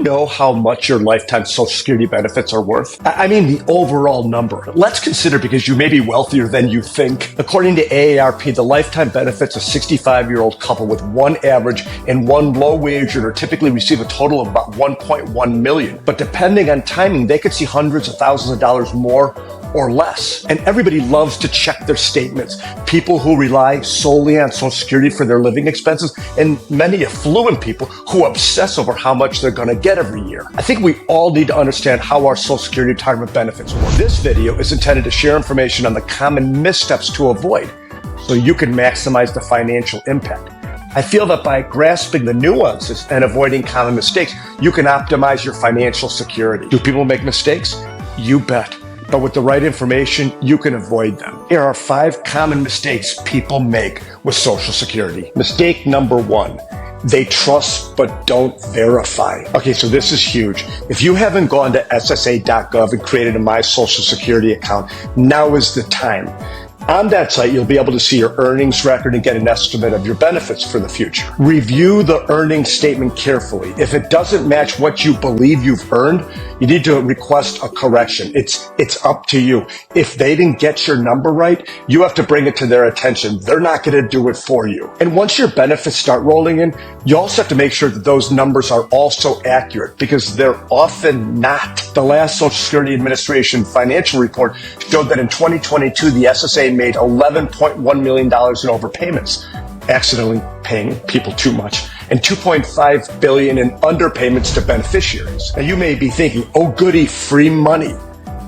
know how much your lifetime Social Security benefits are worth? I mean the overall number. Let's consider, because you may be wealthier than you think. According to AARP, the lifetime benefits of a 65-year-old couple with one average and one low wage earner typically receive a total of about $1.1 million. But depending on timing, they could see hundreds of thousands of dollars more or less. And everybody loves to check their statements. People who rely solely on Social Security for their living expenses, and many affluent people who obsess over how much they're going to get every year. I think we all need to understand how our Social Security retirement benefits work. This video is intended to share information on the common missteps to avoid so you can maximize the financial impact. I feel that by grasping the nuances and avoiding common mistakes, you can optimize your financial security. Do people make mistakes? You bet. But with the right information, you can avoid them. Here are 5 common mistakes people make with Social Security. Mistake number 1. They trust but don't verify. Okay, so this is huge. If you haven't gone to ssa.gov and created a My Social Security account, now is the time. On that site, you'll be able to see your earnings record and get an estimate of your benefits for the future. Review the earnings statement carefully. If it doesn't match what you believe you've earned, you need to request a correction. It's up to you. If they didn't get your number right, you have to bring it to their attention. They're not going to do it for you. And once your benefits start rolling in, you also have to make sure that those numbers are also accurate, because they're often not. The last Social Security Administration financial report showed that in 2022, the SSA made $11.1 million in overpayments, accidentally paying people too much, and $2.5 billion in underpayments to beneficiaries. Now you may be thinking, oh goody, free money.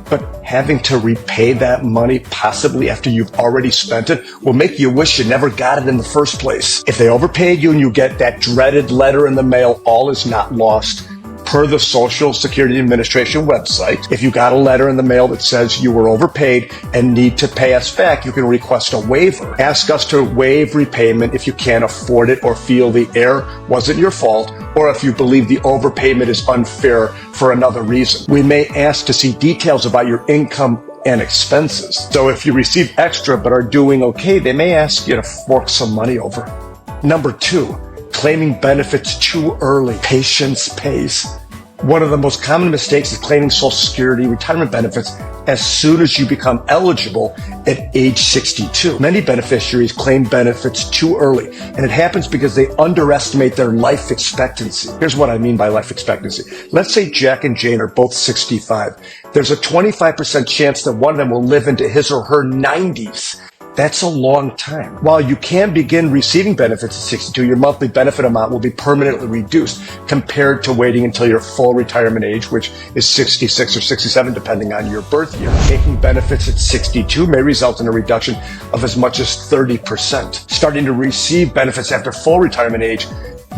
But having to repay that money, possibly after you've already spent it, will make you wish you never got it in the first place. If they overpaid you and you get that dreaded letter in the mail, all is not lost. Per the Social Security Administration website, if you got a letter in the mail that says you were overpaid and need to pay us back, you can request a waiver. Ask us to waive repayment if you can't afford it or feel the error wasn't your fault, or if you believe the overpayment is unfair for another reason. We may ask to see details about your income and expenses. So if you receive extra but are doing okay, they may ask you to fork some money over. Number 2. Claiming benefits too early. Patience pays. One of the most common mistakes is claiming Social Security retirement benefits as soon as you become eligible at age 62. Many beneficiaries claim benefits too early, and it happens because they underestimate their life expectancy. Here's what I mean by life expectancy. Let's say Jack and Jane are both 65. There's a 25% chance that one of them will live into his or her 90s. That's a long time. While you can begin receiving benefits at 62, your monthly benefit amount will be permanently reduced compared to waiting until your full retirement age, which is 66 or 67, depending on your birth year. Taking benefits at 62 may result in a reduction of as much as 30%. Starting to receive benefits after full retirement age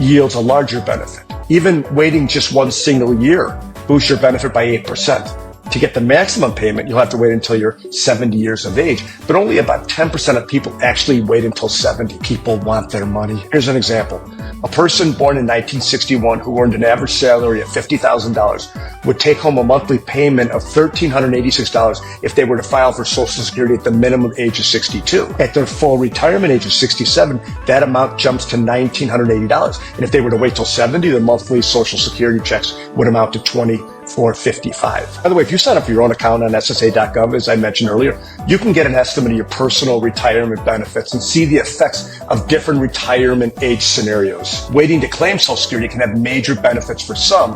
yields a larger benefit. Even waiting just one single year boosts your benefit by 8%. To get the maximum payment, you'll have to wait until you're 70 years of age, but only about 10% of people actually wait until 70. People want their money. Here's an example. A person born in 1961 who earned an average salary of $50,000 would take home a monthly payment of $1,386 if they were to file for Social Security at the minimum age of 62. At their full retirement age of 67, that amount jumps to $1,980. And if they were to wait till 70, their monthly Social Security checks would amount to $2,455. By the way, if you sign up for your own account on ssa.gov, as I mentioned earlier, you can get an estimate of your personal retirement benefits and see the effects of different retirement age scenarios. Waiting to claim Social Security can have major benefits for some,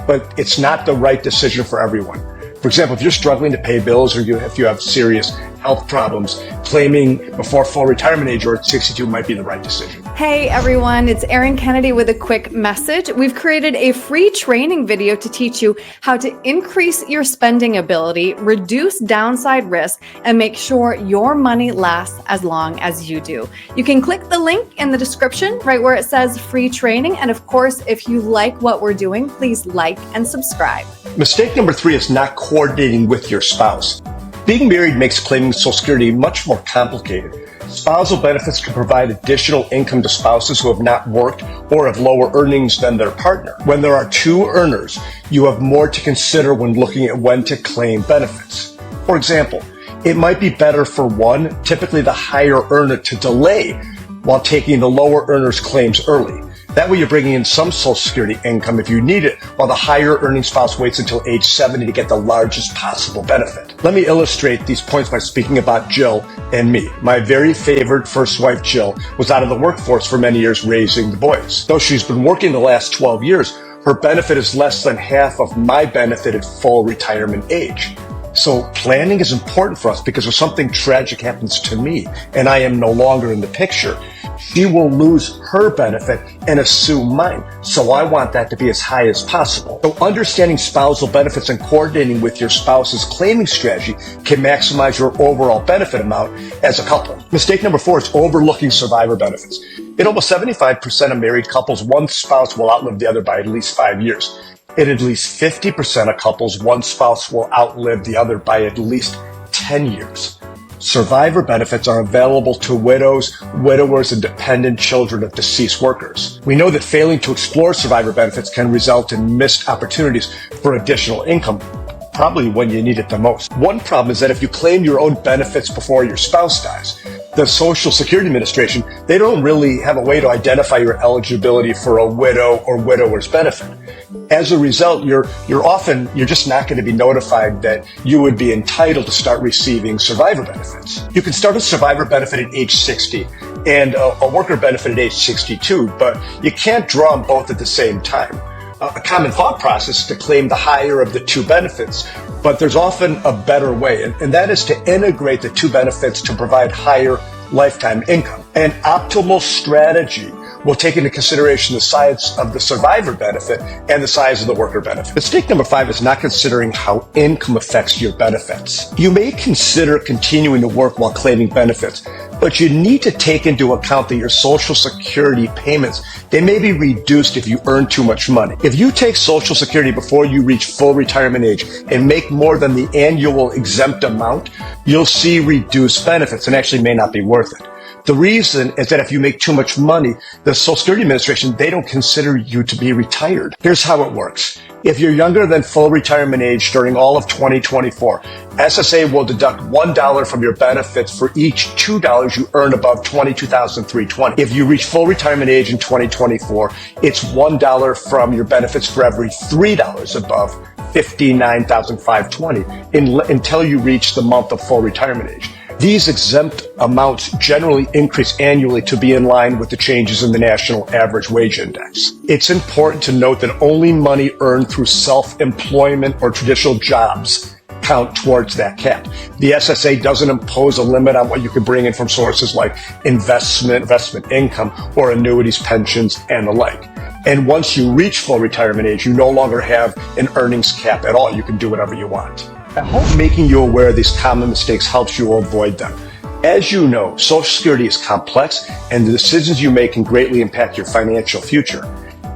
but it's not the right decision for everyone. For example, if you're struggling to pay bills or if you have serious health problems, claiming before full retirement age or at 62 might be the right decision. Hey everyone, it's Erin Kennedy with a quick message. We've created a free training video to teach you how to increase your spending ability, reduce downside risk, and make sure your money lasts as long as you do. You can click the link in the description right where it says free training. And of course, if you like what we're doing, please like and subscribe. Mistake number 3 is not coordinating with your spouse. Being married makes claiming Social Security much more complicated. Spousal benefits can provide additional income to spouses who have not worked or have lower earnings than their partner. When there are 2 earners, you have more to consider when looking at when to claim benefits. For example, it might be better for one, typically the higher earner, to delay while taking the lower earners' claims early. That way you're bringing in some Social Security income if you need it, while the higher earning spouse waits until age 70 to get the largest possible benefit. Let me illustrate these points by speaking about Jill and me. My very favorite first wife, Jill, was out of the workforce for many years raising the boys. Though she's been working the last 12 years, her benefit is less than half of my benefit at full retirement age. So planning is important for us because if something tragic happens to me and I am no longer in the picture, she will lose her benefit and assume mine. So I want that to be as high as possible. So understanding spousal benefits and coordinating with your spouse's claiming strategy can maximize your overall benefit amount as a couple. Mistake number 4 is overlooking survivor benefits. In almost 75% of married couples, one spouse will outlive the other by at least 5 years. In at least 50% of couples, one spouse will outlive the other by at least 10 years. Survivor benefits are available to widows, widowers, and dependent children of deceased workers. We know that failing to explore survivor benefits can result in missed opportunities for additional income, probably when you need it the most. One problem is that if you claim your own benefits before your spouse dies, the Social Security Administration, they don't really have a way to identify your eligibility for a widow or widower's benefit. As a result, you're just not going to be notified that you would be entitled to start receiving survivor benefits. You can start a survivor benefit at age 60 and a worker benefit at age 62, but you can't draw them both at the same time. A common thought process is to claim the higher of the two benefits, but there's often a better way, and that is to integrate the two benefits to provide higher lifetime income. An optimal strategy will take into consideration the size of the survivor benefit and the size of the worker benefit. Mistake number 5 is not considering how income affects your benefits. You may consider continuing to work while claiming benefits, but you need to take into account that your Social Security payments, they may be reduced if you earn too much money. If you take Social Security before you reach full retirement age and make more than the annual exempt amount, you'll see reduced benefits and actually may not be worth it. The reason is that if you make too much money, the Social Security Administration, they don't consider you to be retired. Here's how it works. If you're younger than full retirement age during all of 2024, SSA will deduct $1 from your benefits for each $2 you earn above $22,320. If you reach full retirement age in 2024, it's $1 from your benefits for every $3 above $59,520 until you reach the month of full retirement age. These exempt amounts generally increase annually to be in line with the changes in the National Average Wage Index. It's important to note that only money earned through self-employment or traditional jobs count towards that cap. The SSA doesn't impose a limit on what you can bring in from sources like investment income, or annuities, pensions, and the like. And once you reach full retirement age, you no longer have an earnings cap at all. You can do whatever you want. I hope making you aware of these common mistakes helps you avoid them. As you know, Social Security is complex, and the decisions you make can greatly impact your financial future.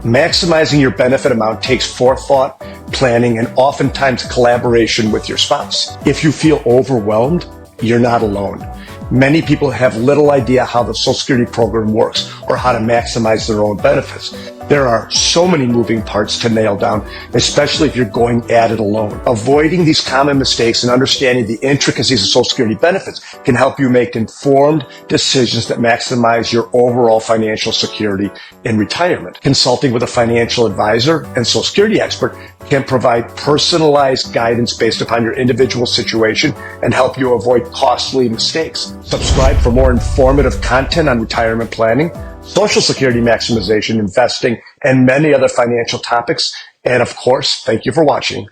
Maximizing your benefit amount takes forethought, planning, and oftentimes collaboration with your spouse. If you feel overwhelmed, you're not alone. Many people have little idea how the Social Security program works or how to maximize their own benefits. There are so many moving parts to nail down, especially if you're going at it alone. Avoiding these common mistakes and understanding the intricacies of Social Security benefits can help you make informed decisions that maximize your overall financial security in retirement. Consulting with a financial advisor and Social Security expert can provide personalized guidance based upon your individual situation and help you avoid costly mistakes. Subscribe for more informative content on retirement planning, Social Security maximization, investing, and many other financial topics. And of course, thank you for watching.